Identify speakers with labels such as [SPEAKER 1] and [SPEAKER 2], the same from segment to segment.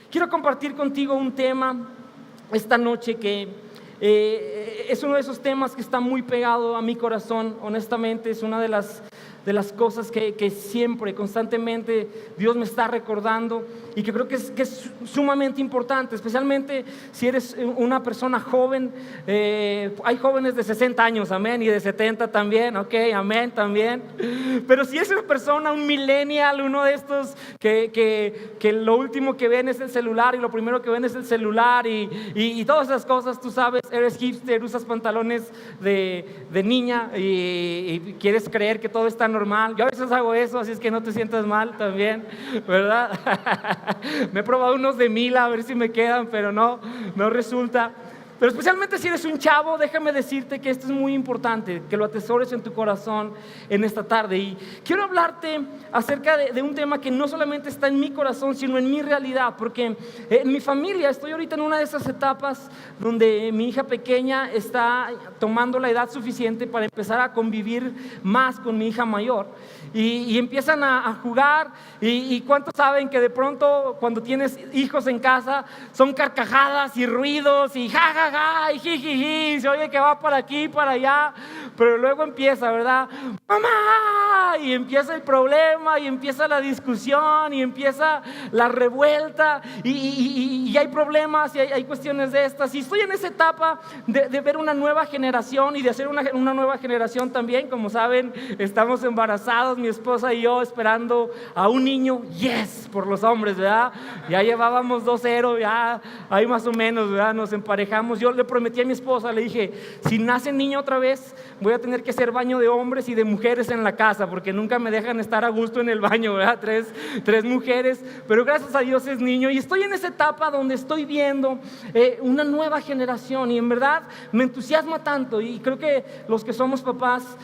[SPEAKER 1] Quiero compartir contigo un tema esta noche que es uno de esos temas que está muy pegado a mi corazón. Honestamente, es una de las cosas que siempre, constantemente Dios me está recordando y que creo que es sumamente importante, especialmente si eres una persona joven. Hay jóvenes de 60 años, amén, y de 70 también, ok, amén, también. Pero si es una persona, un millennial, uno de estos que lo último que ven es el celular y lo primero que ven es el celular y todas esas cosas, tú sabes, eres hipster, usas pantalones de niña y quieres creer que todo está normal. Yo a veces hago eso, así es que no te sientas mal también, ¿verdad? Me he probado unos de Mila a ver si me quedan, pero no resulta. Pero especialmente si eres un chavo, déjame decirte que esto es muy importante, que lo atesores en tu corazón en esta tarde. Y quiero hablarte acerca de un tema que no solamente está en mi corazón, sino en mi realidad, porque en mi familia estoy ahorita en una de esas etapas donde mi hija pequeña está tomando la edad suficiente para empezar a convivir más con mi hija mayor. Y empiezan a jugar y ¿cuántos saben que de pronto cuando tienes hijos en casa son carcajadas y ruidos y jajaja y jijiji, se oye que va para aquí, para allá, pero luego empieza, ¿verdad? ¡Mamá! Y empieza el problema y empieza la discusión y empieza la revuelta y hay problemas y hay cuestiones de estas. Y estoy en esa etapa de ver una nueva generación y de hacer una nueva generación también. Como saben, estamos embarazados, mi esposa y yo, esperando a un niño. Yes, por los hombres, ¿verdad? Ya llevábamos 2-0, ya ahí más o menos, ¿verdad? Nos emparejamos. Yo le prometí a mi esposa, le dije, si nace niño otra vez, voy a tener que hacer baño de hombres y de mujeres en la casa, porque nunca me dejan estar a gusto en el baño, ¿verdad? Tres mujeres, pero gracias a Dios es niño. Y estoy en esa etapa donde estoy viendo una nueva generación y en verdad me entusiasma tanto, y creo que los que somos papás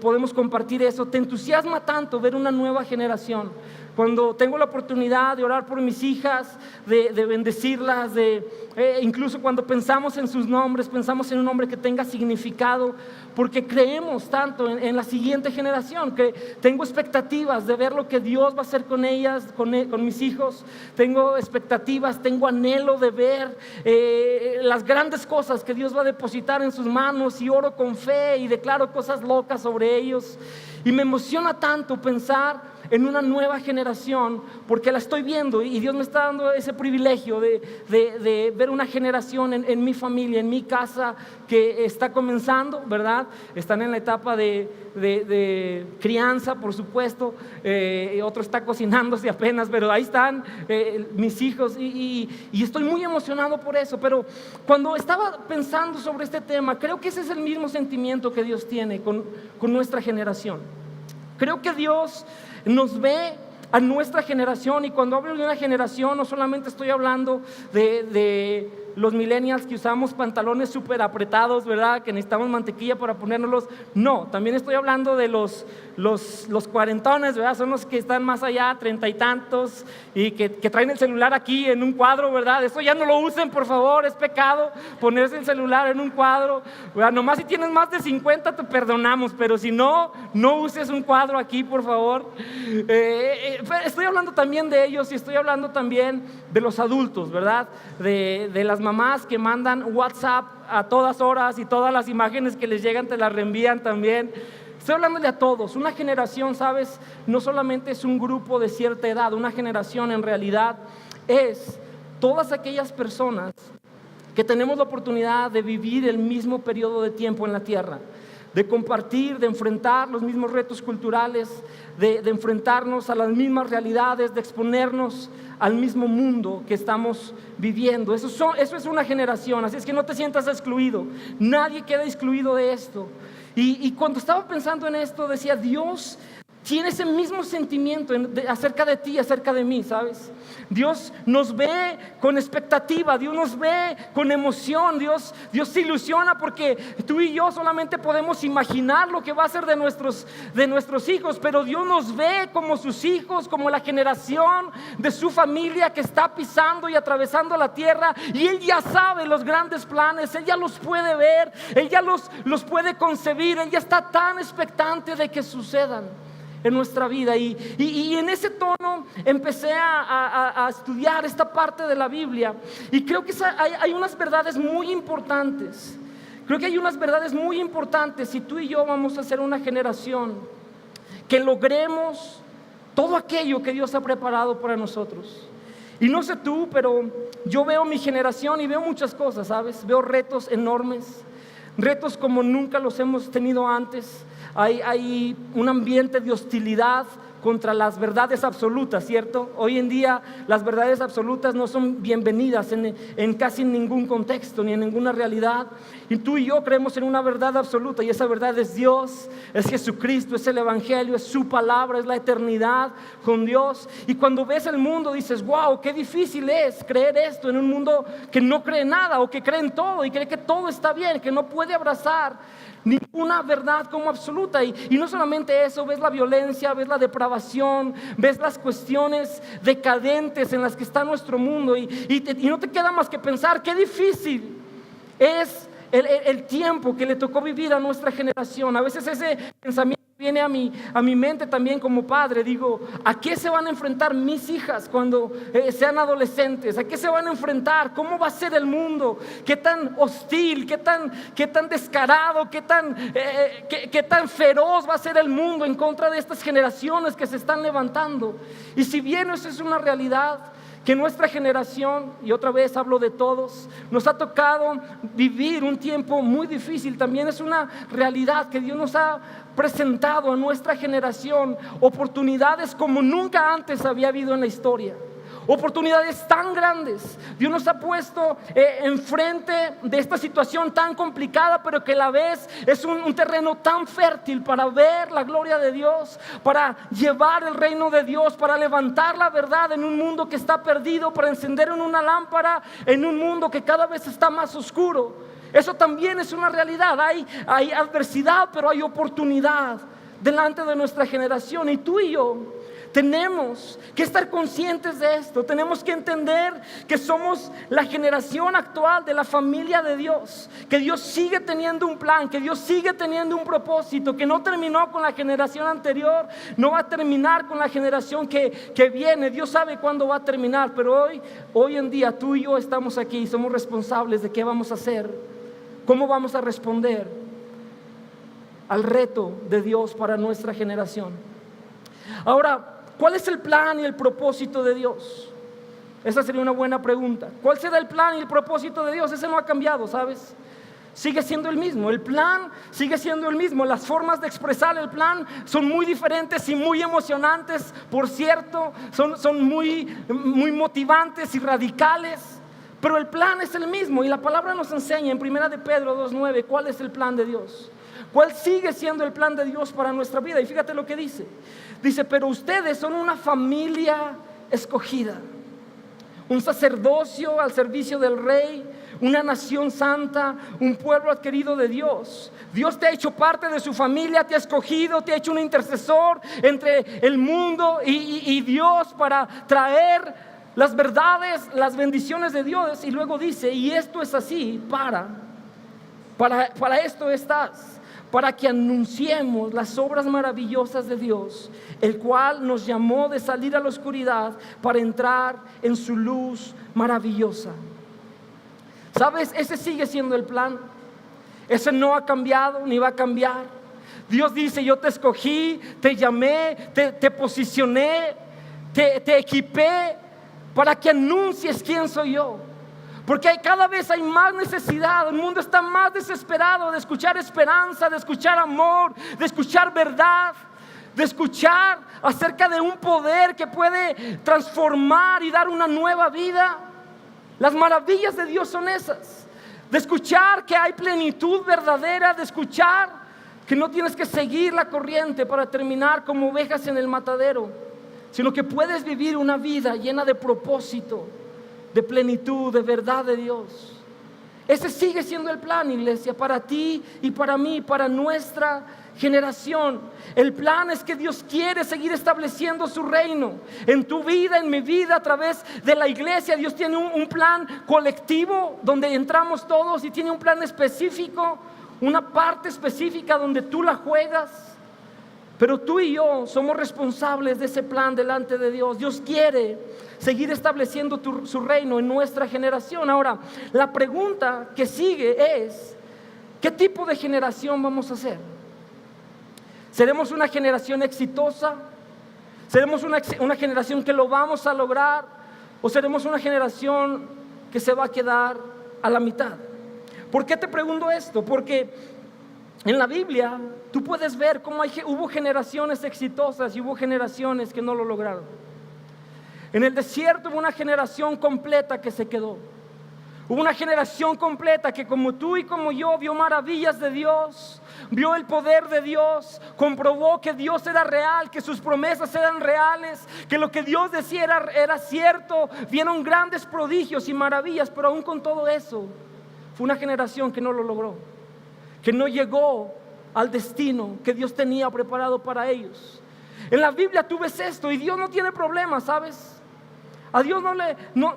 [SPEAKER 1] podemos compartir eso. Te entusiasma tanto ver una nueva generación. Cuando tengo la oportunidad de orar por mis hijas, de bendecirlas, incluso cuando pensamos en sus nombres, pensamos en un nombre que tenga significado, porque creemos tanto en la siguiente generación, que tengo expectativas de ver lo que Dios va a hacer con ellas, con mis hijos. Tengo expectativas, tengo anhelo de ver las grandes cosas que Dios va a depositar en sus manos, y oro con fe y declaro cosas locas sobre ellos. Y me emociona tanto pensar en una nueva generación, porque la estoy viendo y Dios me está dando ese privilegio de ver una generación en mi familia, en mi casa, que está comenzando, ¿verdad? Están en la etapa de crianza, por supuesto, otro está cocinándose apenas, pero ahí están mis hijos y estoy muy emocionado por eso. Pero cuando estaba pensando sobre este tema, creo que ese es el mismo sentimiento que Dios tiene con nuestra generación. Creo que Dios nos ve a nuestra generación, y cuando hablo de una generación no solamente estoy hablando de los millennials que usamos pantalones súper apretados, ¿verdad? Que necesitamos mantequilla para ponérnoslos. No, también estoy hablando de los cuarentones, ¿verdad? Son los que están más allá, 30 y tantos, y que traen el celular aquí en un cuadro, ¿verdad? Eso ya no lo usen, por favor, es pecado ponerse el celular en un cuadro, ¿verdad? Nomás si tienes más de 50 te perdonamos, pero si no uses un cuadro aquí, por favor. Estoy hablando también de ellos, y estoy hablando también de los adultos, ¿verdad? De las mamás que mandan WhatsApp a todas horas y todas las imágenes que les llegan te las reenvían también. Estoy hablando de a todos. Una generación, ¿sabes? No solamente es un grupo de cierta edad. Una generación en realidad es todas aquellas personas que tenemos la oportunidad de vivir el mismo periodo de tiempo en la tierra, de compartir, de enfrentar los mismos retos culturales, de enfrentarnos a las mismas realidades, de exponernos al mismo mundo que estamos viviendo. Eso es una generación, así es que no te sientas excluido. Nadie queda excluido de esto. Y cuando estaba pensando en esto, decía, Dios tiene ese mismo sentimiento acerca de ti, acerca de mí, ¿sabes? Dios nos ve con expectativa, Dios nos ve con emoción, Dios se ilusiona, porque tú y yo solamente podemos imaginar lo que va a ser de nuestros hijos, pero Dios nos ve como sus hijos, como la generación de su familia que está pisando y atravesando la tierra, y Él ya sabe los grandes planes, Él ya los puede ver, Él ya los puede concebir, Él ya está tan expectante de que sucedan. en nuestra vida. Y en ese tono empecé a estudiar esta parte de la Biblia, y creo que hay unas verdades muy importantes. Creo que hay unas verdades muy importantes si tú y yo vamos a ser una generación que logremos todo aquello que Dios ha preparado para nosotros. Y no sé tú, pero yo veo mi generación y veo muchas cosas, ¿sabes? Veo retos enormes, retos como nunca los hemos tenido antes. Hay un ambiente de hostilidad contra las verdades absolutas, ¿cierto? Hoy en día las verdades absolutas no son bienvenidas en casi ningún contexto ni en ninguna realidad. Y tú y yo creemos en una verdad absoluta, y esa verdad es Dios, es Jesucristo, es el Evangelio, es su palabra, es la eternidad con Dios. Y cuando ves el mundo dices, wow, qué difícil es creer esto en un mundo que no cree nada, o que cree en todo y cree que todo está bien, que no puede abrazar ninguna verdad como absoluta. Y no solamente eso, ves la violencia, ves la depravación, ves las cuestiones decadentes en las que está nuestro mundo, y no te queda más que pensar qué difícil es el tiempo que le tocó vivir a nuestra generación. A veces ese pensamiento viene a mi mente también como padre. Digo, ¿a qué se van a enfrentar mis hijas cuando sean adolescentes? ¿A qué se van a enfrentar? ¿Cómo va a ser el mundo? ¿Qué tan hostil, qué tan descarado, qué tan feroz va a ser el mundo en contra de estas generaciones que se están levantando? Y si bien eso es una realidad, que nuestra generación, y otra vez hablo de todos, nos ha tocado vivir un tiempo muy difícil, también es una realidad que Dios nos ha presentado a nuestra generación oportunidades como nunca antes había habido en la historia. Oportunidades tan grandes. Dios nos ha puesto enfrente de esta situación tan complicada, pero que a la vez es un terreno tan fértil para ver la gloria de Dios, para llevar el reino de Dios, para levantar la verdad en un mundo que está perdido, para encender en una lámpara en un mundo que cada vez está más oscuro. Eso también es una realidad. Hay adversidad, pero hay oportunidad delante de nuestra generación. Y tú y yo tenemos que estar conscientes de esto. Tenemos que entender que somos la generación actual de la familia de Dios, que Dios sigue teniendo un plan, que Dios sigue teniendo un propósito, que no terminó con la generación anterior, no va a terminar con la generación que viene. Dios sabe cuándo va a terminar, pero hoy en día tú y yo estamos aquí y somos responsables de qué vamos a hacer, cómo vamos a responder al reto de Dios para nuestra generación. Ahora, ¿cuál es el plan y el propósito de Dios? Esa sería una buena pregunta. ¿Cuál será el plan y el propósito de Dios? Ese no ha cambiado, ¿sabes? Sigue siendo el mismo. El plan sigue siendo el mismo. Las formas de expresar el plan son muy diferentes y muy emocionantes, por cierto. Son muy motivantes y radicales. Pero el plan es el mismo. Y la palabra nos enseña en 1 de Pedro 2:9 cuál es el plan de Dios. ¿Cuál sigue siendo el plan de Dios para nuestra vida? Y fíjate lo que dice. Dice, pero ustedes son una familia escogida, un sacerdocio al servicio del Rey, una nación santa, un pueblo adquirido de Dios. Dios te ha hecho parte de su familia, te ha escogido, te ha hecho un intercesor entre el mundo y Dios para traer las verdades, las bendiciones de Dios. Y luego dice, y esto es así para esto estás, para que anunciemos las obras maravillosas de Dios, el cual nos llamó de salir a la oscuridad para entrar en su luz maravillosa. ¿Sabes? Ese sigue siendo el plan. Ese no ha cambiado ni va a cambiar. Dios dice, yo te escogí, te llamé, te posicioné, te equipé para que anuncies quién soy yo. Porque cada vez hay más necesidad. El mundo está más desesperado de escuchar esperanza, de escuchar amor, de escuchar verdad, de escuchar acerca de un poder que puede transformar y dar una nueva vida. Las maravillas de Dios son esas. De escuchar que hay plenitud verdadera, de escuchar que no tienes que seguir la corriente para terminar como ovejas en el matadero, sino que puedes vivir una vida llena de propósito, de plenitud, de verdad de Dios. Ese sigue siendo el plan, iglesia, para ti y para mí, para nuestra generación. El plan es que Dios quiere seguir estableciendo su reino en tu vida, en mi vida, a través de la iglesia. Dios tiene un plan colectivo donde entramos todos, y tiene un plan específico, una parte específica donde tú la juegas. Pero tú y yo somos responsables de ese plan delante de Dios. Dios quiere seguir estableciendo su reino en nuestra generación. Ahora, la pregunta que sigue es: ¿qué tipo de generación vamos a ser? ¿Seremos una generación exitosa? ¿Seremos una generación que lo vamos a lograr? ¿O seremos una generación que se va a quedar a la mitad? ¿Por qué te pregunto esto? Porque en la Biblia tú puedes ver cómo hubo generaciones exitosas y hubo generaciones que no lo lograron. En el desierto hubo una generación completa que se quedó. Hubo una generación completa que, como tú y como yo, vio maravillas de Dios, vio el poder de Dios, comprobó que Dios era real, que sus promesas eran reales, que lo que Dios decía era cierto. Vieron grandes prodigios y maravillas, pero aún con todo eso, fue una generación que no lo logró, que no llegó al destino que Dios tenía preparado para ellos. En la Biblia tú ves esto y Dios no tiene problema, ¿sabes? A Dios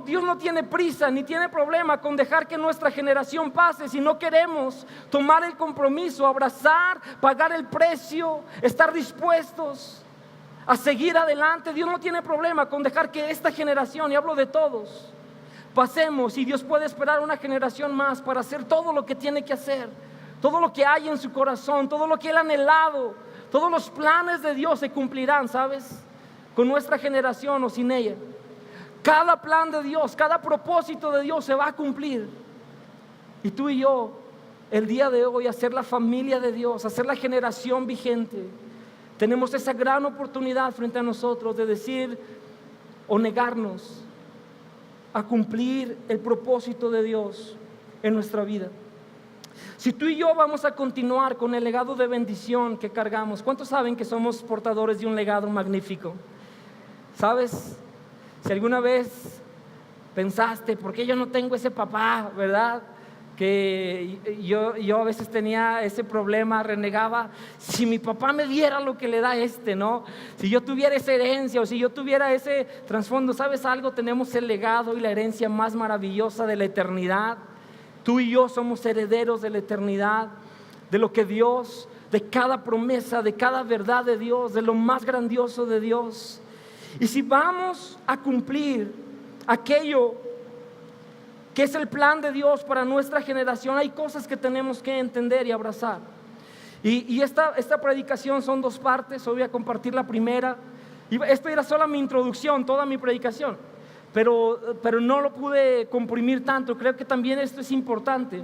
[SPEAKER 1] Dios no tiene prisa ni tiene problema con dejar que nuestra generación pase si no queremos tomar el compromiso, abrazar, pagar el precio, estar dispuestos a seguir adelante. Dios no tiene problema con dejar que esta generación, y hablo de todos, pasemos, y Dios puede esperar una generación más para hacer todo lo que tiene que hacer, todo lo que hay en su corazón, todo lo que Él ha anhelado. Todos los planes de Dios se cumplirán, ¿sabes? Con nuestra generación o sin ella. Cada plan de Dios, cada propósito de Dios se va a cumplir. Y tú y yo, el día de hoy, a ser la familia de Dios, a ser la generación vigente, tenemos esa gran oportunidad frente a nosotros de decir o negarnos a cumplir el propósito de Dios en nuestra vida. Si tú y yo vamos a continuar con el legado de bendición que cargamos, ¿cuántos saben que somos portadores de un legado magnífico? ¿Sabes? Si alguna vez pensaste, ¿por qué yo no tengo ese papá? ¿Verdad? Que yo a veces tenía ese problema, renegaba. Si mi papá me diera lo que le da ¿no? Si yo tuviera esa herencia o si yo tuviera ese trasfondo, ¿sabes algo? Tenemos el legado y la herencia más maravillosa de la eternidad. Tú y yo somos herederos de la eternidad, de lo que Dios, de cada promesa, de cada verdad de Dios, de lo más grandioso de Dios. Y si vamos a cumplir aquello que es el plan de Dios para nuestra generación, hay cosas que tenemos que entender y abrazar. Y esta predicación son dos partes. Hoy voy a compartir la primera. Y esto era solo mi introducción, toda mi predicación. Pero no lo pude comprimir tanto. Creo que también esto es importante.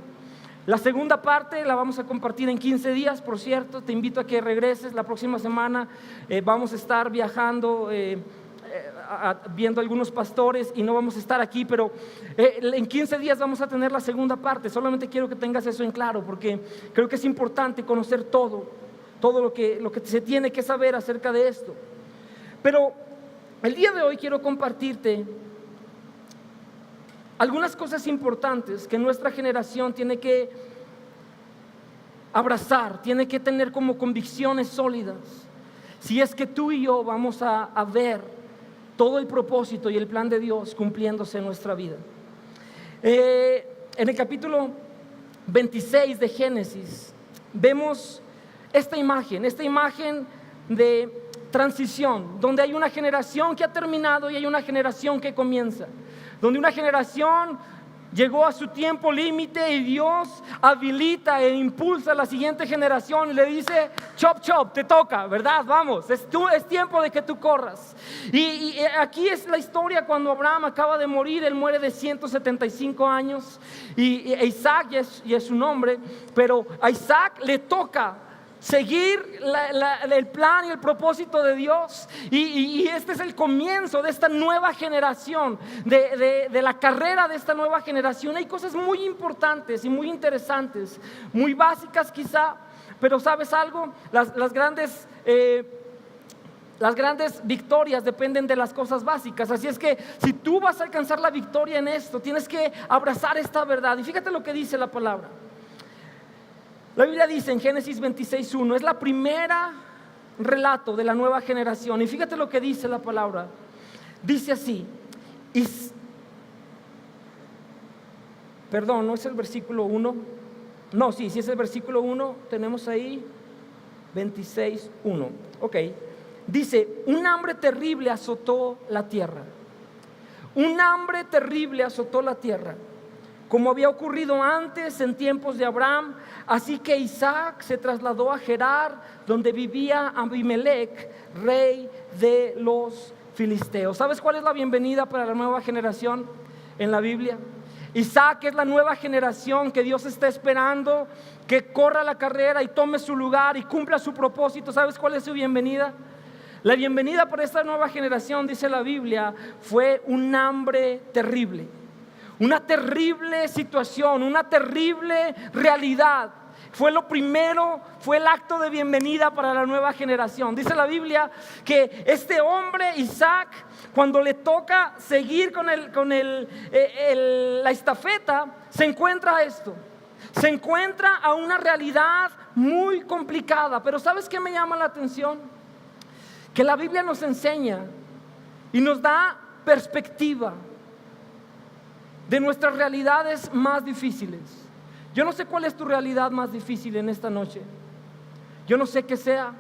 [SPEAKER 1] La segunda parte la vamos a compartir en 15 días, por cierto. Te invito a que regreses la próxima semana. Vamos a estar viajando, viendo algunos pastores y no vamos a estar aquí, pero en 15 días vamos a tener la segunda parte. Solamente quiero que tengas eso en claro, porque creo que es importante conocer todo lo que se tiene que saber acerca de esto. Pero el día de hoy quiero compartirte algunas cosas importantes que nuestra generación tiene que abrazar, tiene que tener como convicciones sólidas, si es que tú y yo vamos a ver todo el propósito y el plan de Dios cumpliéndose en nuestra vida. En el capítulo 26 de Génesis vemos esta imagen de transición, donde hay una generación que ha terminado y hay una generación que comienza, donde una generación llegó a su tiempo límite y Dios habilita e impulsa a la siguiente generación y le dice: chop chop, te toca, ¿verdad? Vamos, es tiempo de que tú corras. Y aquí es la historia cuando Abraham acaba de morir. Él muere de 175 años y Isaac ya es su nombre, pero a Isaac le toca seguir el plan y el propósito de Dios, y este es el comienzo de esta nueva generación, de la carrera de esta nueva generación. Hay cosas muy importantes y muy interesantes, muy básicas quizá, pero ¿sabes algo? Las grandes victorias dependen de las cosas básicas. Así es que si tú vas a alcanzar la victoria en esto, tienes que abrazar esta verdad. Y fíjate lo que dice la palabra. La Biblia dice en Génesis 26:1, es la primera relato de la nueva generación. Y fíjate lo que dice la palabra. Dice así, perdón, no es el versículo 1. No, sí es el versículo 1. Tenemos ahí. 26:1. Ok, dice: un hambre terrible azotó la tierra. Un hambre terrible azotó la tierra, como había ocurrido antes en tiempos de Abraham. Así que Isaac se trasladó a Gerar, donde vivía Abimelech, rey de los filisteos. ¿Sabes cuál es la bienvenida para la nueva generación en la Biblia? Isaac es la nueva generación que Dios está esperando que corra la carrera y tome su lugar y cumpla su propósito. ¿Sabes cuál es su bienvenida? La bienvenida para esta nueva generación, dice la Biblia, fue un hambre terrible. Una terrible situación, una terrible realidad. Fue lo primero, fue el acto de bienvenida para la nueva generación. Dice la Biblia que este hombre, Isaac, cuando le toca seguir con la estafeta, se encuentra a esto. Se encuentra a una realidad muy complicada. Pero ¿sabes qué me llama la atención? Que la Biblia nos enseña y nos da perspectiva de nuestras realidades más difíciles. Yo no sé cuál es tu realidad más difícil en esta noche. Yo no sé qué sea.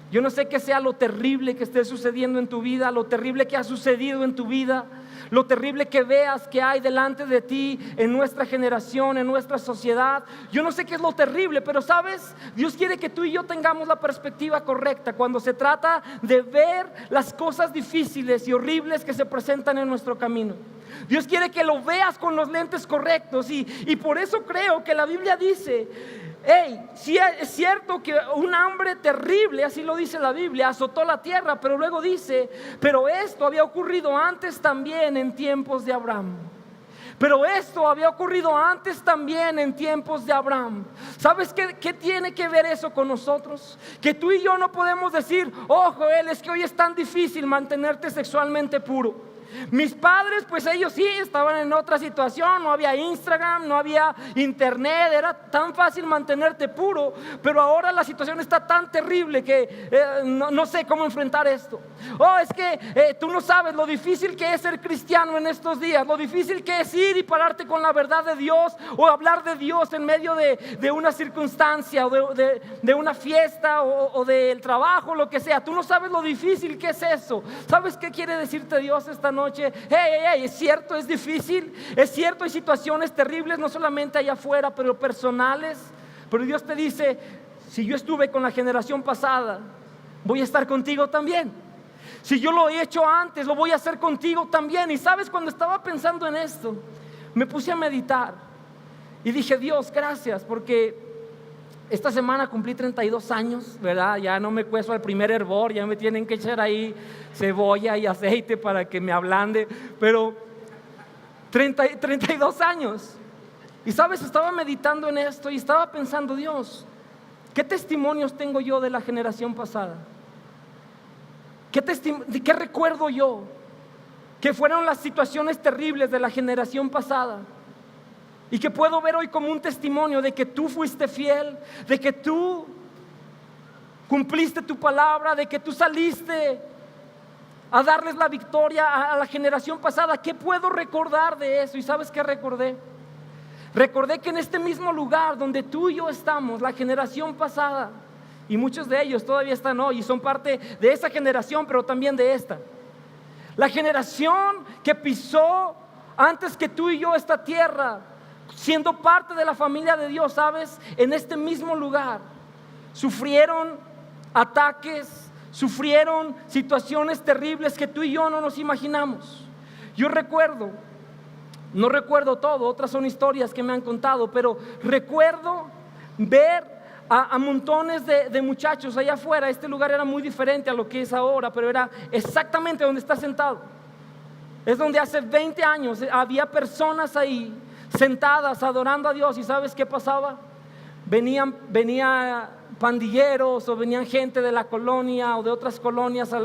[SPEAKER 1] Yo no sé qué sea lo terrible que esté sucediendo en tu vida, lo terrible que ha sucedido en tu vida, lo terrible que veas que hay delante de ti en nuestra generación, en nuestra sociedad. Yo no sé qué es lo terrible, pero ¿sabes? Dios quiere que tú y yo tengamos la perspectiva correcta cuando se trata de ver las cosas difíciles y horribles que se presentan en nuestro camino. Dios quiere que lo veas con los lentes correctos y por eso creo que la Biblia dice: hey, sí es cierto que un hambre terrible, así lo dice la Biblia, azotó la tierra, pero luego dice: pero esto había ocurrido antes también en tiempos de Abraham. Pero esto había ocurrido antes también en tiempos de Abraham. ¿Sabes qué tiene que ver eso con nosotros? Que tú y yo no podemos decir: oh Joel, es que hoy es tan difícil mantenerte sexualmente puro. Mis padres, pues ellos sí estaban en otra situación, no había Instagram, no había internet, era tan fácil mantenerte puro, pero ahora la situación está tan terrible que no sé cómo enfrentar esto. Oh, es que tú no sabes lo difícil que es ser cristiano en estos días, lo difícil que es ir y pararte con la verdad de Dios o hablar de Dios en medio de una circunstancia o de una fiesta o del trabajo, lo que sea. Tú no sabes lo difícil que es eso. ¿Sabes qué quiere decirte Dios esta noche? Hey, es cierto, es difícil, es cierto, hay situaciones terribles, no solamente allá afuera, pero personales. Pero Dios te dice: si yo estuve con la generación pasada, voy a estar contigo también. Si yo lo he hecho antes, lo voy a hacer contigo también. Y sabes, cuando estaba pensando en esto, me puse a meditar y dije: Dios, gracias, porque esta semana cumplí 32 años, ¿verdad? Ya no me cuezo al primer hervor, ya me tienen que echar ahí cebolla y aceite para que me ablande. Pero 32 años. Y sabes, estaba meditando en esto y estaba pensando: Dios, ¿qué testimonios tengo yo de la generación pasada? ¿Qué recuerdo yo? Que fueron las situaciones terribles de la generación pasada. Y que puedo ver hoy como un testimonio de que tú fuiste fiel, de que tú cumpliste tu palabra, de que tú saliste a darles la victoria a la generación pasada. ¿Qué puedo recordar de eso? ¿Y sabes qué recordé? Recordé que en este mismo lugar donde tú y yo estamos, la generación pasada, y muchos de ellos todavía están hoy y son parte de esa generación, pero también de esta. La generación que pisó antes que tú y yo esta tierra, siendo parte de la familia de Dios, ¿sabes? En este mismo lugar sufrieron ataques, sufrieron situaciones terribles que tú y yo no nos imaginamos. Yo recuerdo, no recuerdo todo, otras son historias que me han contado, pero recuerdo ver a montones de muchachos allá afuera. Este lugar era muy diferente a lo que es ahora, pero era exactamente donde está sentado. Es donde hace 20 años había personas ahí sentadas adorando a Dios. ¿Y sabes qué pasaba? Venían pandilleros o venían gente de la colonia o de otras colonias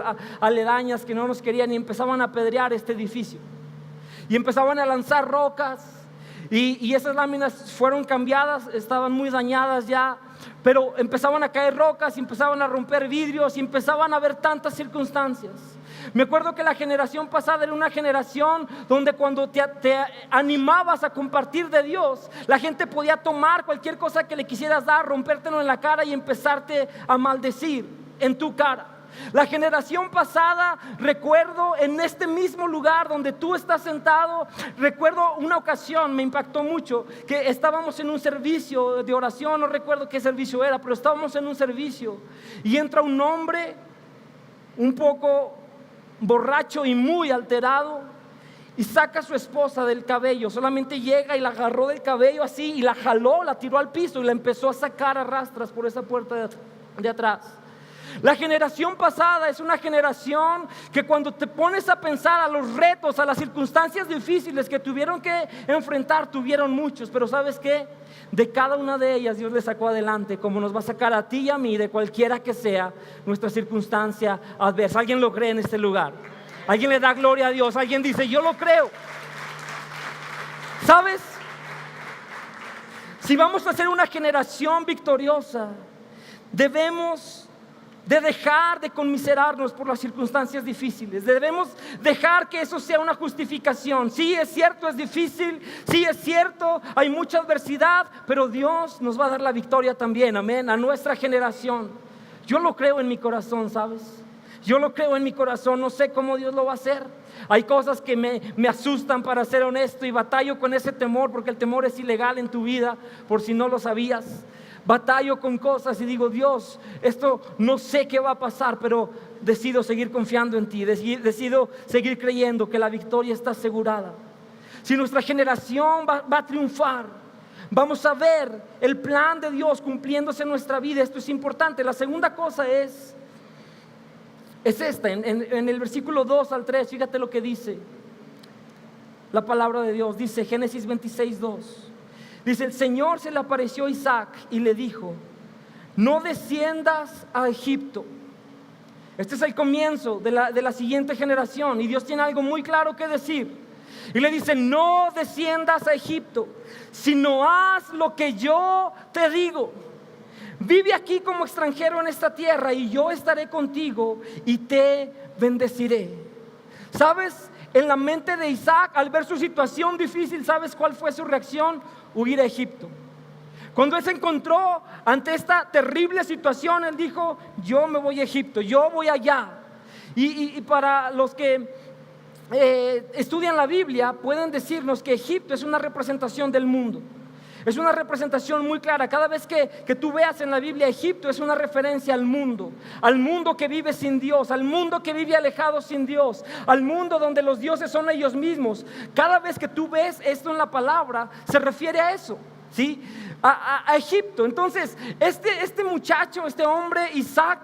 [SPEAKER 1] aledañas que no nos querían y empezaban a apedrear este edificio y empezaban a lanzar rocas y esas láminas fueron cambiadas, estaban muy dañadas ya, pero empezaban a caer rocas, y empezaban a romper vidrios, y empezaban a haber tantas circunstancias. Me acuerdo que la generación pasada era una generación donde cuando te animabas a compartir de Dios, la gente podía tomar cualquier cosa que le quisieras dar, rompértelo en la cara y empezarte a maldecir en tu cara. La generación pasada, recuerdo en este mismo lugar donde tú estás sentado, recuerdo una ocasión, me impactó mucho, que estábamos en un servicio de oración, no recuerdo qué servicio era, pero estábamos en un servicio y entra un hombre un poco borracho y muy alterado y saca a su esposa del cabello. Solamente llega y la agarró del cabello así y la jaló, la tiró al piso y la empezó a sacar a rastras por esa puerta de atrás. La generación pasada es una generación que cuando te pones a pensar a los retos, a las circunstancias difíciles que tuvieron que enfrentar, tuvieron muchos, pero ¿sabes qué? De cada una de ellas Dios les sacó adelante, como nos va a sacar a ti y a mí, de cualquiera que sea nuestra circunstancia adversa. ¿Alguien lo cree en este lugar? ¿Alguien le da gloria a Dios? ¿Alguien dice, yo lo creo? ¿Sabes? Si vamos a ser una generación victoriosa, debemos de dejar de conmiserarnos por las circunstancias difíciles. Debemos dejar que eso sea una justificación. Sí, es cierto, es difícil. Sí, es cierto, hay mucha adversidad, pero Dios nos va a dar la victoria también, amén, a nuestra generación. Yo lo creo en mi corazón, ¿sabes? Yo lo creo en mi corazón, no sé cómo Dios lo va a hacer. Hay cosas que me asustan, para ser honesto, y batallo con ese temor, porque el temor es ilegal en tu vida, por si no lo sabías. Batallo con cosas y digo, Dios, esto no sé qué va a pasar, pero decido seguir confiando en ti, decido seguir creyendo que la victoria está asegurada. Si nuestra generación va a triunfar, vamos a ver el plan de Dios cumpliéndose en nuestra vida. Esto es importante. La segunda cosa es esta, en el versículo 2 al 3, fíjate lo que dice la palabra de Dios. Dice Génesis 26:2. Dice, el Señor se le apareció a Isaac y le dijo, no desciendas a Egipto. Este es el comienzo de la siguiente generación, y Dios tiene algo muy claro que decir. Y le dice, no desciendas a Egipto, sino haz lo que yo te digo. Vive aquí como extranjero en esta tierra, y yo estaré contigo y te bendeciré. ¿Sabes? En la mente de Isaac, al ver su situación difícil, ¿sabes cuál fue su reacción? Huir a Egipto. Cuando él se encontró ante esta terrible situación, él dijo, yo me voy a Egipto, yo voy allá. Y para los que estudian la Biblia, pueden decirnos que Egipto es una representación del mundo. Es una representación muy clara. Cada vez que tú veas en la Biblia Egipto, es una referencia al mundo que vive sin Dios, al mundo que vive alejado sin Dios, al mundo donde los dioses son ellos mismos. Cada vez que tú ves esto en la palabra, se refiere a eso, ¿sí? A Egipto. Entonces, este muchacho, este hombre, Isaac,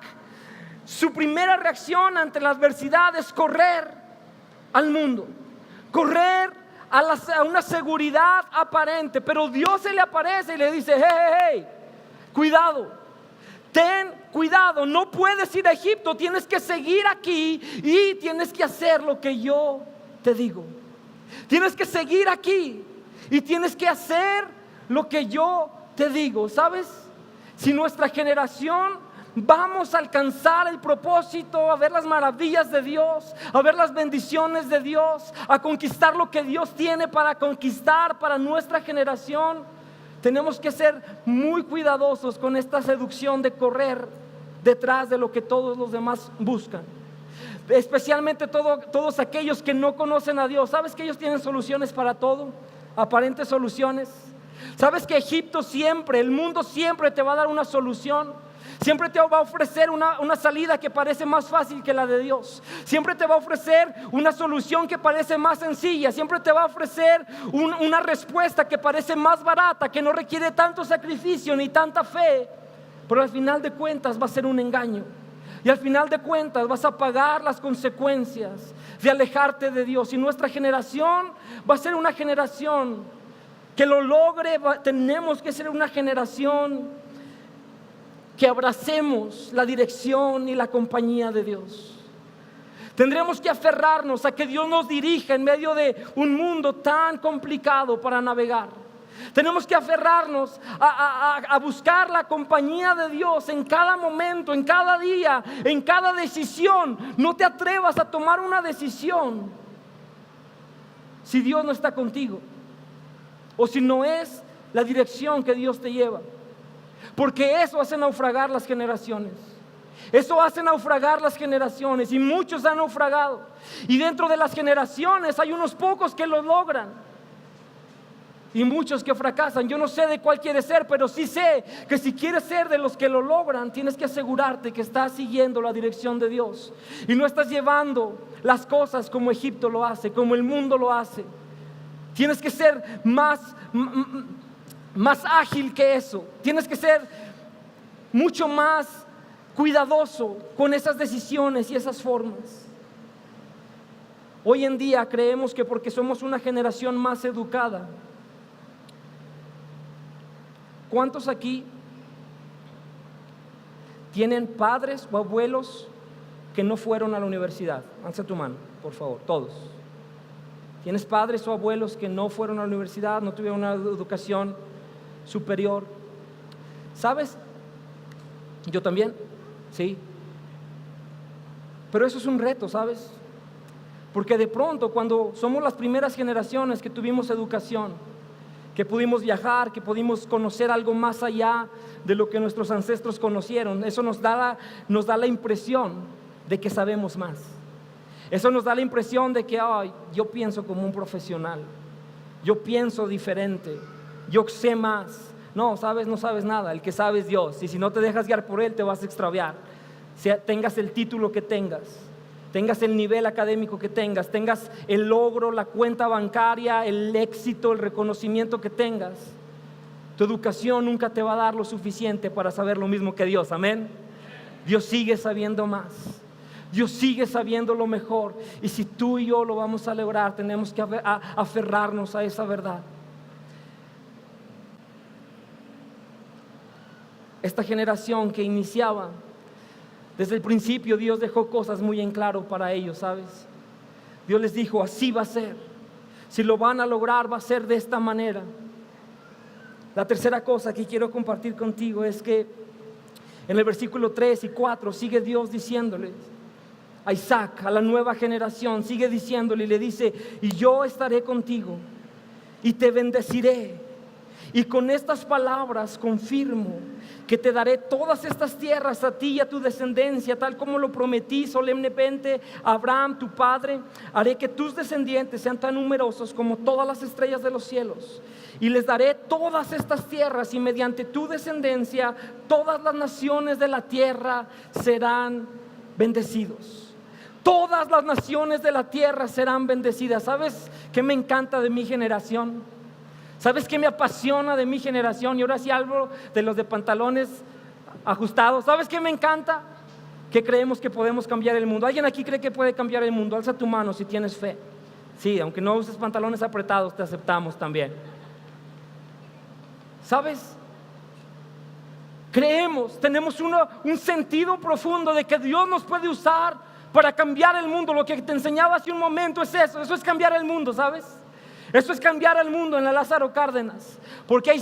[SPEAKER 1] su primera reacción ante la adversidad es correr al mundo, correr a una seguridad aparente. Pero Dios se le aparece y le dice, hey, cuidado, ten cuidado, no puedes ir a Egipto, tienes que seguir aquí y tienes que hacer lo que yo te digo. Tienes que seguir aquí y tienes que hacer lo que yo te digo. ¿Sabes? Si nuestra generación vamos a alcanzar el propósito, a ver las maravillas de Dios, a ver las bendiciones de Dios, a conquistar lo que Dios tiene para conquistar para nuestra generación, tenemos que ser muy cuidadosos con esta seducción de correr detrás de lo que todos los demás buscan. Especialmente todos aquellos que no conocen a Dios. ¿Sabes que ellos tienen soluciones para todo? Aparentes soluciones. ¿Sabes que Egipto siempre, el mundo siempre te va a dar una solución? Siempre te va a ofrecer una salida que parece más fácil que la de Dios. Siempre te va a ofrecer una solución que parece más sencilla. Siempre te va a ofrecer una respuesta que parece más barata, que no requiere tanto sacrificio ni tanta fe. Pero al final de cuentas va a ser un engaño. Y al final de cuentas vas a pagar las consecuencias de alejarte de Dios. Y nuestra generación va a ser una generación que lo logre. Tenemos que ser una generación que abracemos la dirección y la compañía de Dios. Tendremos que aferrarnos a que Dios nos dirija en medio de un mundo tan complicado para navegar. Tenemos que aferrarnos a buscar la compañía de Dios en cada momento, en cada día, en cada decisión. No te atrevas a tomar una decisión si Dios no está contigo, o si no es la dirección que Dios te lleva, porque eso hace naufragar las generaciones. Eso hace naufragar las generaciones, y muchos han naufragado. Y dentro de las generaciones hay unos pocos que lo logran y muchos que fracasan. Yo no sé de cuál quieres ser, pero sí sé que si quieres ser de los que lo logran, tienes que asegurarte que estás siguiendo la dirección de Dios y no estás llevando las cosas como Egipto lo hace, como el mundo lo hace. Tienes que ser más ágil que eso. Tienes que ser mucho más cuidadoso con esas decisiones y esas formas. Hoy en día creemos que porque somos una generación más educada. ¿Cuántos aquí tienen padres o abuelos que no fueron a la universidad? Alza tu mano, por favor, todos. ¿Tienes padres o abuelos que no fueron a la universidad, no tuvieron una educación superior? ¿Sabes? Yo también, sí. Pero eso es un reto, ¿sabes? Porque de pronto, cuando somos las primeras generaciones que tuvimos educación, que pudimos viajar, que pudimos conocer algo más allá de lo que nuestros ancestros conocieron, eso nos da la impresión de que sabemos más. Eso nos da la impresión de que yo pienso como un profesional, yo pienso diferente, yo sé más. No sabes nada. El que sabe es Dios, y si no te dejas guiar por Él, te vas a extraviar. Tengas el título que tengas, tengas el nivel académico que tengas, tengas el logro, la cuenta bancaria, el éxito, el reconocimiento que tengas, tu educación nunca te va a dar lo suficiente para saber lo mismo que Dios. Amén. Dios sigue sabiendo más, Dios sigue sabiendo lo mejor, y si tú y yo lo vamos a lograr, tenemos que aferrarnos a esa verdad. Esta generación que iniciaba, desde el principio Dios dejó cosas muy en claro para ellos, ¿sabes? Dios les dijo, así va a ser. Si lo van a lograr, va a ser de esta manera. La tercera cosa que quiero compartir contigo es que en el versículo 3 y 4 sigue Dios diciéndoles a Isaac, a la nueva generación, sigue diciéndole, y le dice, y yo estaré contigo y te bendeciré, y con estas palabras confirmo que te daré todas estas tierras a ti y a tu descendencia, tal como lo prometí solemnemente a Abraham tu padre. Haré que tus descendientes sean tan numerosos como todas las estrellas de los cielos, y les daré todas estas tierras, y mediante tu descendencia todas las naciones de la tierra serán bendecidos. Todas las naciones de la tierra serán bendecidas. ¿Sabes qué me encanta de mi generación? ¿Sabes qué me apasiona de mi generación? Y ahora sí hablo de los de pantalones ajustados. ¿Sabes qué me encanta? Que creemos que podemos cambiar el mundo. ¿Alguien aquí cree que puede cambiar el mundo? Alza tu mano si tienes fe. Sí, aunque no uses pantalones apretados, te aceptamos también. ¿Sabes? Creemos, tenemos un sentido profundo de que Dios nos puede usar para cambiar el mundo. Lo que te enseñaba hace un momento es eso es cambiar el mundo, ¿sabes? Eso es cambiar el mundo en la Lázaro Cárdenas, porque hay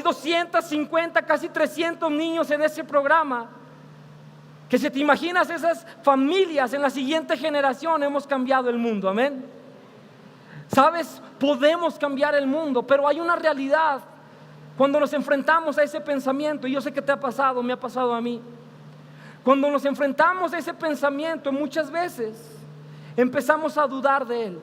[SPEAKER 1] 250, casi 300 niños en ese programa, que si te imaginas esas familias en la siguiente generación, hemos cambiado el mundo. Amén. ¿Sabes? Podemos cambiar el mundo, pero hay una realidad cuando nos enfrentamos a ese pensamiento, y yo sé que te ha pasado, me ha pasado a mí. Cuando nos enfrentamos a ese pensamiento, muchas veces empezamos a dudar de él.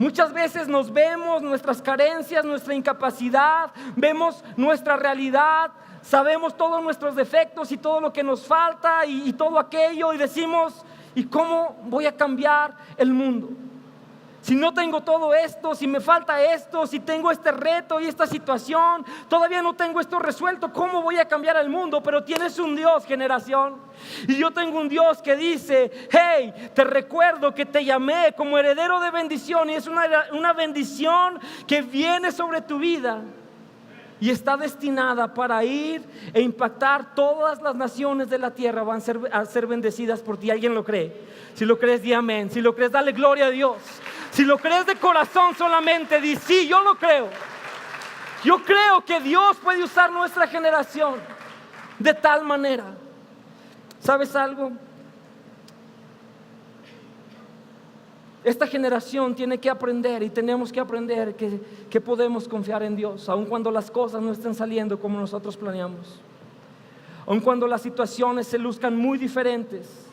[SPEAKER 1] Muchas veces nos vemos nuestras carencias, nuestra incapacidad, vemos nuestra realidad, sabemos todos nuestros defectos y todo lo que nos falta y todo aquello, y decimos, ¿y cómo voy a cambiar el mundo? Si no tengo todo esto, si me falta esto, si tengo este reto y esta situación, todavía no tengo esto resuelto, ¿cómo voy a cambiar el mundo? Pero tienes un Dios, generación, y yo tengo un Dios que dice, hey, te recuerdo que te llamé como heredero de bendición, y es una bendición que viene sobre tu vida. y está destinada para ir e impactar todas las naciones de la tierra. Van a ser bendecidas por ti. ¿Alguien lo cree? Si lo crees, di amén. Si lo crees, dale gloria a Dios. Si lo crees de corazón solamente, di sí, yo lo creo. Yo creo que Dios puede usar nuestra generación de tal manera. ¿Sabes algo? Esta generación tiene que aprender, y tenemos que aprender que podemos confiar en Dios, aun cuando las cosas no estén saliendo como nosotros planeamos, aun cuando las situaciones se luzcan muy diferentes.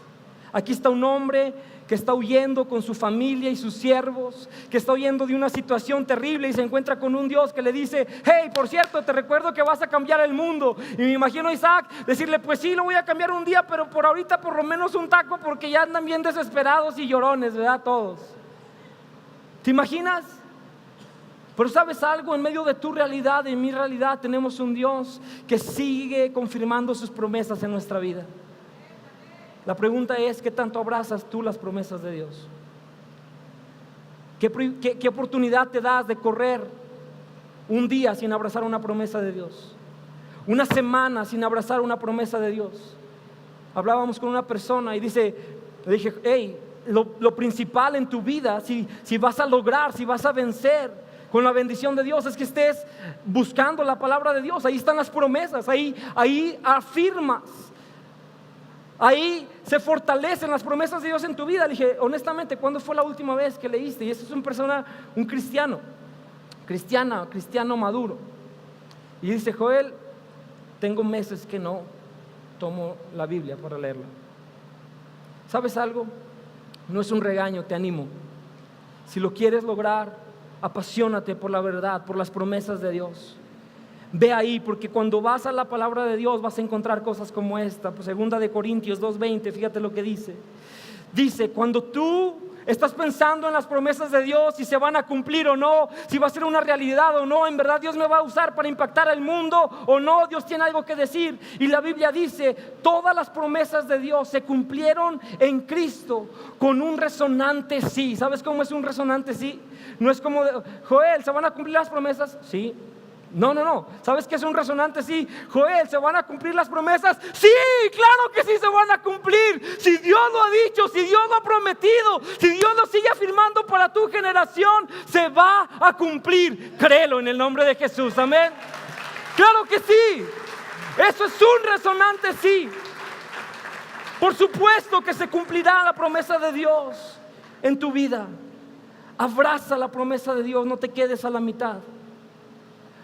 [SPEAKER 1] Aquí está un hombre que está huyendo con su familia y sus siervos, que está huyendo de una situación terrible y se encuentra con un Dios que le dice: hey, por cierto, te recuerdo que vas a cambiar el mundo. Y me imagino a Isaac decirle: pues sí, lo voy a cambiar un día, pero por ahorita por lo menos un taco, porque ya andan bien desesperados y llorones, ¿verdad? Todos. ¿Te imaginas? Pero ¿sabes algo? En medio de tu realidad y en mi realidad tenemos un Dios que sigue confirmando sus promesas en nuestra vida. La pregunta es: ¿qué tanto abrazas tú las promesas de Dios? ¿Qué oportunidad te das de correr un día sin abrazar una promesa de Dios? Una semana sin abrazar una promesa de Dios. Hablábamos con una persona y le dije: hey, lo principal en tu vida, si vas a lograr, si vas a vencer con la bendición de Dios, es que estés buscando la palabra de Dios. Ahí están las promesas, ahí afirmas. Ahí se fortalecen las promesas de Dios en tu vida. Le dije: honestamente, ¿cuándo fue la última vez que leíste? Y eso es un cristiano maduro. Y dice: Joel, tengo meses que no tomo la Biblia para leerla. ¿Sabes algo? No es un regaño, te animo. Si lo quieres lograr, apasionate por la verdad, por las promesas de Dios. Ve ahí, porque cuando vas a la palabra de Dios vas a encontrar cosas como esta. Pues 2 Corintios 2:20, fíjate lo que dice. Dice: cuando tú estás pensando en las promesas de Dios, si se van a cumplir o no, si va a ser una realidad o no, en verdad Dios me va a usar para impactar al mundo o no, Dios tiene algo que decir. Y la Biblia dice: todas las promesas de Dios se cumplieron en Cristo con un resonante sí. ¿Sabes cómo es un resonante sí? No es como: Joel, ¿se van a cumplir las promesas? Sí. No. ¿Sabes qué es un resonante sí? Joel, ¿se van a cumplir las promesas? Sí, claro que sí se van a cumplir. Si Dios lo ha dicho, si Dios lo ha prometido, si Dios lo sigue afirmando para tu generación, se va a cumplir. Créelo en el nombre de Jesús, amén. Claro que sí. Eso es un resonante sí. Por supuesto que se cumplirá la promesa de Dios en tu vida. Abraza la promesa de Dios, no te quedes a la mitad.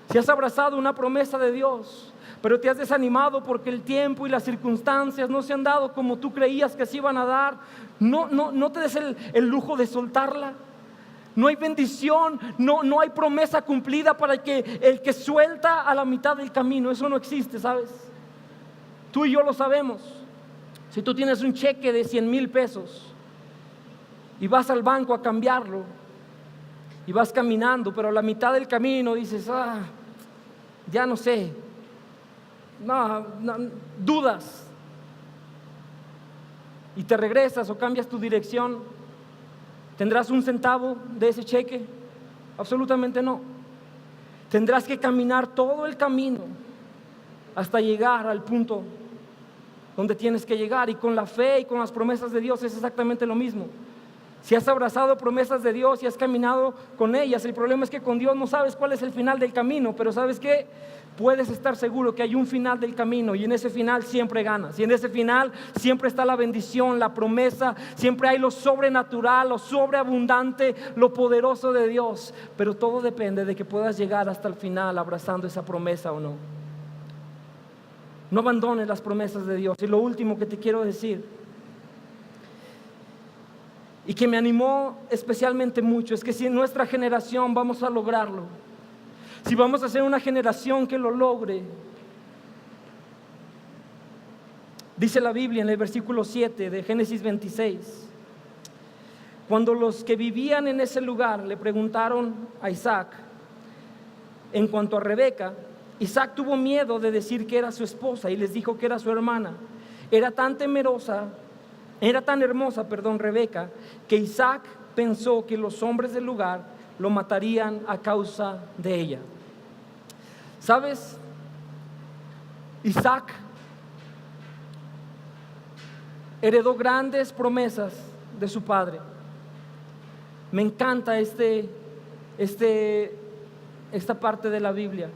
[SPEAKER 1] Si has abrazado una promesa de Dios, pero te has desanimado porque el tiempo y las circunstancias no se han dado como tú creías que se iban a dar, no te des el lujo de soltarla. No hay bendición, no hay promesa cumplida para el que suelta a la mitad del camino. Eso no existe, ¿sabes? Tú y yo lo sabemos. Si tú tienes un cheque de 100,000 pesos y vas al banco a cambiarlo y vas caminando, pero a la mitad del camino dices: ya no sé, dudas, y te regresas o cambias tu dirección, ¿tendrás un centavo de ese cheque? Absolutamente no. Tendrás que caminar todo el camino hasta llegar al punto donde tienes que llegar. Y con la fe y con las promesas de Dios es exactamente lo mismo. Si has abrazado promesas de Dios y has caminado con ellas, el problema es que con Dios no sabes cuál es el final del camino, pero ¿sabes qué? Puedes estar seguro que hay un final del camino, y en ese final siempre ganas, y en ese final siempre está la bendición, la promesa, siempre hay lo sobrenatural, lo sobreabundante, lo poderoso de Dios. Pero todo depende de que puedas llegar hasta el final abrazando esa promesa o no. No abandones las promesas de Dios. Y lo último que te quiero decir, y que me animó especialmente mucho, es que si en nuestra generación vamos a lograrlo, si vamos a ser una generación que lo logre, dice la Biblia en el versículo 7 de Génesis 26, cuando los que vivían en ese lugar le preguntaron a Isaac en cuanto a Rebeca, Isaac tuvo miedo de decir que era su esposa y les dijo que era su hermana. Era tan hermosa, Rebeca, que Isaac pensó que los hombres del lugar lo matarían a causa de ella. ¿Sabes? Isaac heredó grandes promesas de su padre. Me encanta esta parte de la Biblia,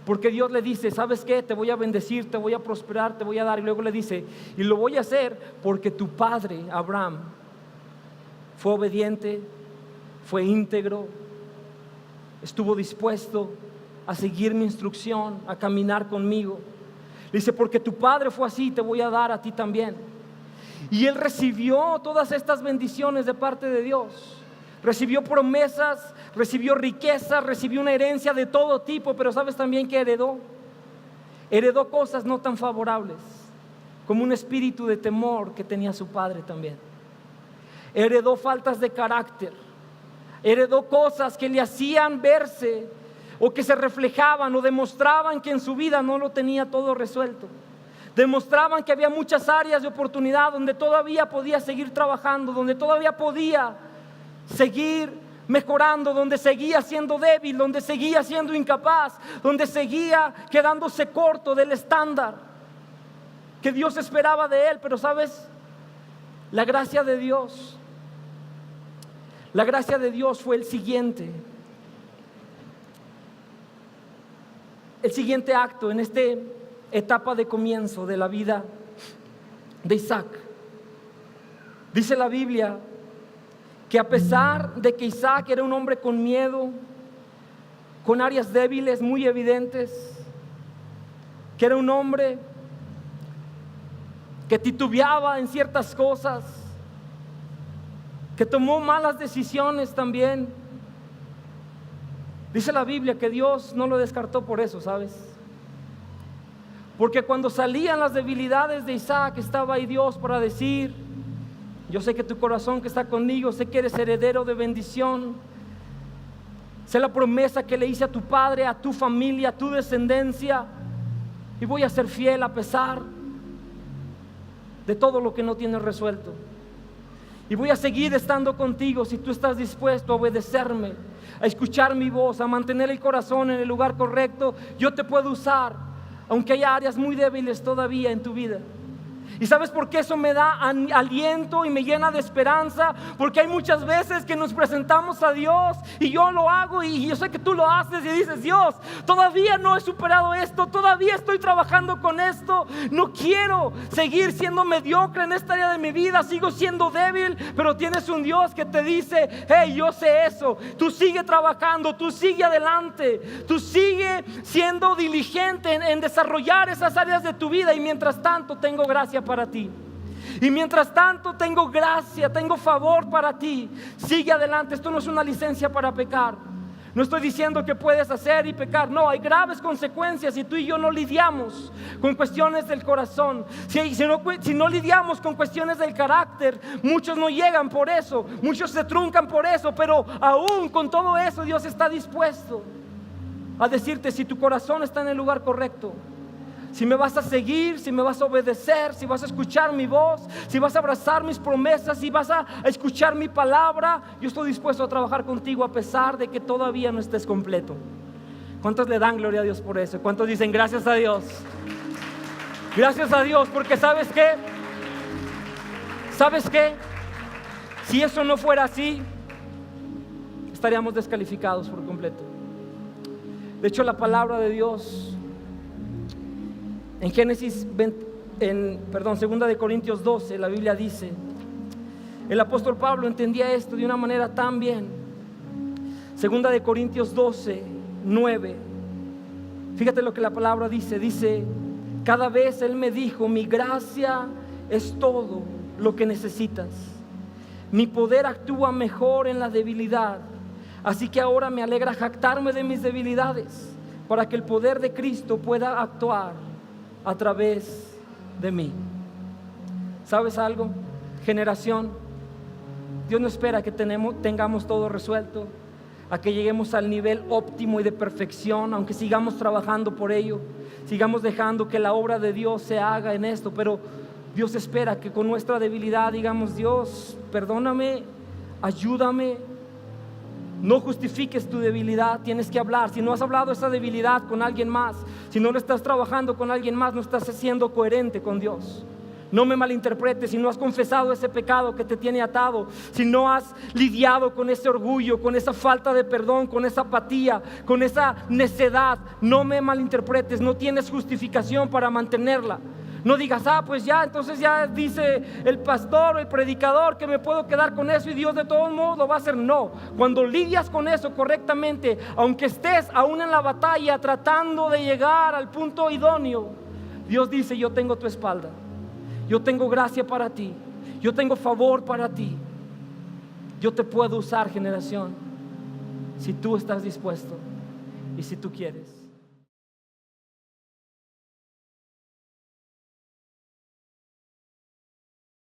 [SPEAKER 1] porque Dios le dice: ¿sabes qué? Te voy a bendecir, te voy a prosperar, te voy a dar. Y luego le dice: y lo voy a hacer porque tu padre Abraham fue obediente, fue íntegro, estuvo dispuesto a seguir mi instrucción, a caminar conmigo. Le dice: porque tu padre fue así, te voy a dar a ti también. Y él recibió todas estas bendiciones de parte de Dios. Recibió promesas, recibió riquezas, recibió una herencia de todo tipo. Pero ¿sabes también qué heredó? Heredó cosas no tan favorables, como un espíritu de temor que tenía su padre también. Heredó faltas de carácter. Heredó cosas que le hacían verse, o que se reflejaban o demostraban que en su vida no lo tenía todo resuelto. Demostraban que había muchas áreas de oportunidad donde todavía podía seguir trabajando, donde todavía podía seguir mejorando, donde seguía siendo débil, donde seguía siendo incapaz, donde seguía quedándose corto del estándar que Dios esperaba de él. Pero ¿sabes? La gracia de Dios fue el siguiente acto en esta etapa de comienzo de la vida de Isaac. Dice la Biblia que a pesar de que Isaac era un hombre con miedo, con áreas débiles muy evidentes, que era un hombre que titubeaba en ciertas cosas, que tomó malas decisiones también, dice la Biblia que Dios no lo descartó por eso, ¿sabes? Porque cuando salían las debilidades de Isaac, estaba ahí Dios para decir: yo sé que tu corazón que está conmigo, sé que eres heredero de bendición, sé la promesa que le hice a tu padre, a tu familia, a tu descendencia, y voy a ser fiel a pesar de todo lo que no tienes resuelto. Y voy a seguir estando contigo si tú estás dispuesto a obedecerme, a escuchar mi voz, a mantener el corazón en el lugar correcto. Yo te puedo usar, aunque haya áreas muy débiles todavía en tu vida. ¿Y sabes por qué eso me da aliento y me llena de esperanza? Porque hay muchas veces que nos presentamos a Dios, y yo lo hago, y yo sé que tú lo haces, y dices: Dios, todavía no he superado esto, todavía estoy trabajando con esto, no quiero seguir siendo mediocre en esta área de mi vida, sigo siendo débil. Pero tienes un Dios que te dice: hey, yo sé eso, tú sigue trabajando, tú sigue adelante, tú sigue siendo diligente en desarrollar esas áreas de tu vida. Y mientras tanto tengo gracia para ti, y mientras tanto tengo gracia, tengo favor para ti. Sigue adelante. Esto no es una licencia para pecar. No estoy diciendo que puedes hacer y pecar. No, hay graves consecuencias si tú y yo no lidiamos con cuestiones del corazón. Si no lidiamos con cuestiones del carácter, muchos no llegan por eso, muchos se truncan por eso. Pero aún con todo eso, Dios está dispuesto a decirte: si tu corazón está en el lugar correcto, si me vas a seguir, si me vas a obedecer, si vas a escuchar mi voz, si vas a abrazar mis promesas, si vas a escuchar mi palabra, yo estoy dispuesto a trabajar contigo a pesar de que todavía no estés completo. ¿Cuántos le dan gloria a Dios por eso? ¿Cuántos dicen gracias a Dios? Gracias a Dios, porque ¿sabes qué? ¿Sabes qué? Si eso no fuera así, estaríamos descalificados por completo. De hecho, la palabra de Dios en Génesis 2 de Corintios 12, la Biblia dice, el apóstol Pablo entendía esto de una manera tan bien. 2 de Corintios 12, 9. Fíjate lo que la palabra dice: cada vez Él me dijo: mi gracia es todo lo que necesitas. Mi poder actúa mejor en la debilidad. Así que ahora me alegra jactarme de mis debilidades, para que el poder de Cristo pueda actuar a través de mí. ¿Sabes algo? Generación, Dios no espera que tengamos todo resuelto, a que lleguemos al nivel óptimo y de perfección, aunque sigamos trabajando por ello, sigamos dejando que la obra de Dios se haga en esto. Pero Dios espera que con nuestra debilidad digamos: Dios, perdóname, ayúdame, No justifiques tu debilidad, tienes que hablar. Si no has hablado esa debilidad con alguien más, si no lo estás trabajando con alguien más, no estás siendo coherente con Dios. No me malinterpretes, si no has confesado ese pecado que te tiene atado, si no has lidiado con ese orgullo, con esa falta de perdón, con esa apatía, con esa necedad, no me malinterpretes, no tienes justificación para mantenerla. No digas, pues ya, entonces ya dice el pastor o el predicador que me puedo quedar con eso y Dios de todos modos lo va a hacer. No, cuando lidias con eso correctamente, aunque estés aún en la batalla tratando de llegar al punto idóneo, Dios dice, yo tengo tu espalda, yo tengo gracia para ti, yo tengo favor para ti, yo te puedo usar, generación, si tú estás dispuesto y si tú quieres.